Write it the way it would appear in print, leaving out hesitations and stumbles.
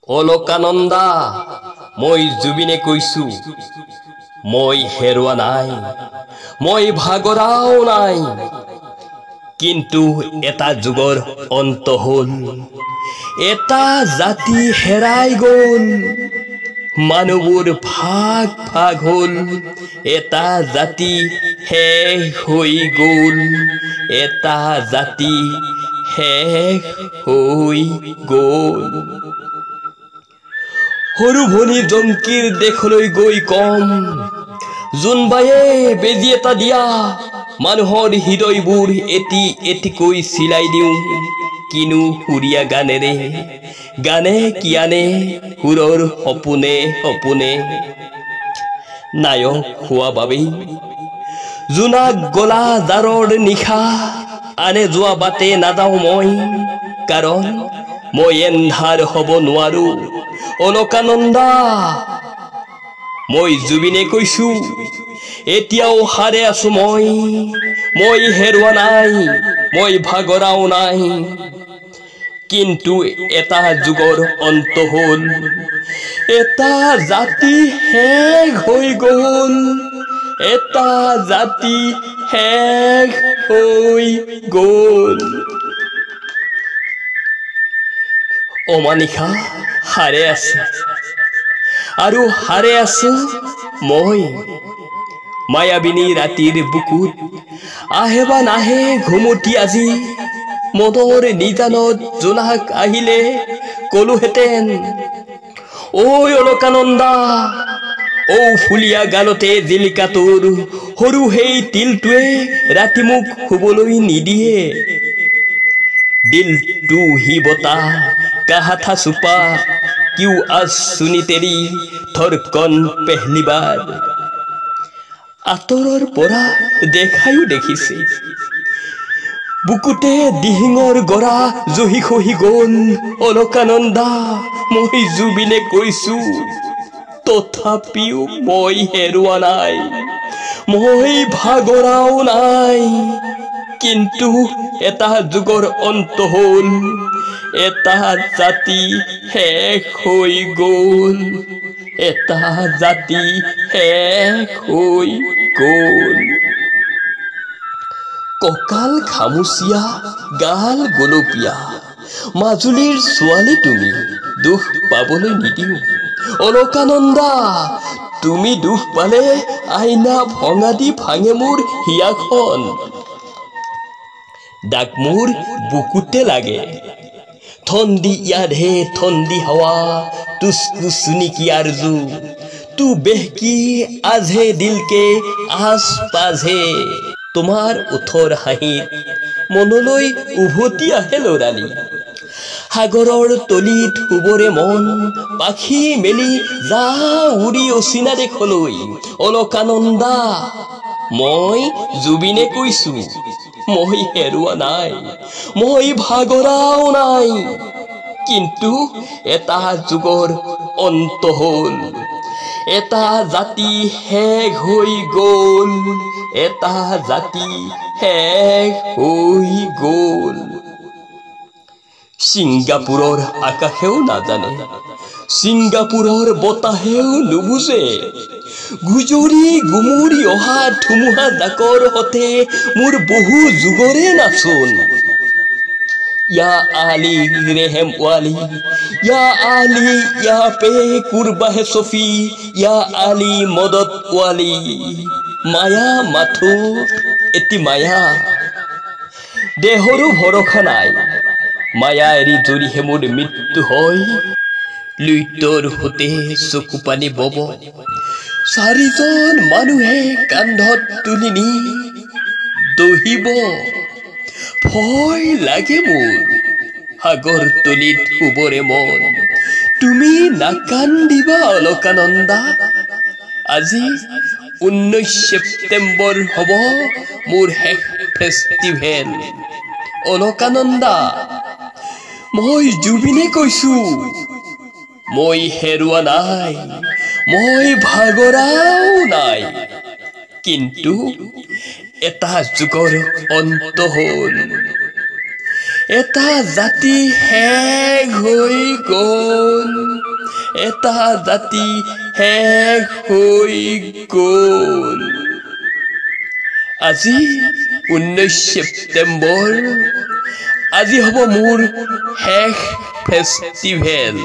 অলকানন্দা মই জুবিনে কৈছো মই হেৰুৱা নাই মই ভাগৰাও নাই কিন্তু এটা যুগৰ অন্ত হল এটা জাতি হেৰাই গল মানুহবোৰ ভাগ ভাগ হল এটা জাতি শেষ হৈ গল এটা জাতি শেষ হৈ গল সৰু ভনী জংকিৰ দেখলৈ গৈ কম জোনবায়ে বেজি এটা দিয়া মানুহৰ হৃদয়বোৰ এটি এটিকৈ চিলাই দিওঁ কিনো সুৰীয়া গানেৰে গানে কিয়ানে সুৰৰ সপোনে সপোনে নায়ক হোৱা বাবেই জোনাক গলা জাৰৰ নিশা আনে যোৱা বাটে নাযাওঁ মই কাৰণ মই এন্ধাৰ হ'ব নোৱাৰো অলকানন্দা মই জুবিনে কৈছো এতিয়াও হাৰে আছো মই হেৰুৱা নাই মই ভাগৰাও নাই কিন্তু এটা যুগৰ অন্ত হল এটা জাতি শেষ হৈ গল এটা জাতি শেষ হৈ গল অমানিশা হাৰে আছে আৰু হাৰে আছো মই মায়াবিনী ৰাতিৰ বুকুত আহে বা নাহে ঘুমটি আজি মনৰ নিজানত জোনাক আহিলে কলোহেঁতেন ঐ অলকানন্দা ঔ ফুলীয়া গালতে জিলিকা তোৰ সৰু সেই তিলটোৱে ৰাতি মোক শুবলৈ নিদিয়ে दिल तू ही बता कहा था छुपा क्यों आज सुनी तेरी धड़कन पहली बार आतৰৰ পৰা দেখায়ো দেখিছে বুকুতে দিহিঙৰ গৰা জহি খহি গল অলকানন্দা মই জুবিনে কৈছো তথাপিও মই হেৰুৱা নাই মই ভাগৰাও নাই কিন্তু এটা যুগৰ অন্ত হল এটা জাতি শেষ হৈ গল এটা জাতি শেষ হৈ গল ককাল খামুচিয়া গাল গোলপীয়া মাজুলীৰ ছোৱালী তুমি দুখ পাবলৈ নিদিও অলকানন্দা তুমি দুখ পালে আইনা ভঙা দি ভাঙে মোৰ হিয়াখন ডাক মোৰ বুকুতে লাগে ठंडी याद है ठंडी हवा तुझको सुनी की आरज़ू तू बहकी आज है दिल के आस पास है তোমাৰ উঠৰ হাঁহিত মনলৈ উভতি আহে লৰালি সাগৰৰ তলিত শুবৰে মন পাখি মেলি যা উৰি অচিনা দেশলৈ অলকানন্দা মই জুবিনে কৈছো মই হেৰুৱা নাই মই ভাগৰাও নাই কিন্তু এটা যুগৰ অন্ত হল এটা জাতি শেষ হৈ গল এটা জাতি শেষ হৈ গল সিংগাপুৰৰ আকাশেও নাজানে সিংগাপুৰৰ বতাহেও নুবুজে গুজৰি গুমৰি অহা ধুমুহা জাকৰ হতে মোৰ বহু যুগৰে নাচোন या आली रहम वाली या आली या पे कुर्बा है सोफी या आली मदद वाली माया माथो एति माया देहरो भरसा নাই माया एरि जरि हे मोर मृत्यु হয় লুইতৰ হতে চকু পানী বব চাৰিজন মানুহে কান্ধত তুলি নি দহিব ভয় লাগে মোৰ সাগৰ তলিত শুবৰে মন তুমি নাকান্দিবা অলকানন্দা আজি 19 সেপ্টেম্বৰ হ'ব মোৰ শেষ ফেষ্টিভেল অলকানন্দা মই জুবিনে কৈছো মই হেৰুৱা নাই মই ভাগৰাও নাই কিন্তু এটা যুগৰ অন্ত হল এটা জাতি শেষ হৈ গ'ল এটা জাতি শেষ হৈ গ'ল আজি 19 ছেপ্টেম্বৰ আজি হ'ব মোৰ শেষ ফেষ্টিভেল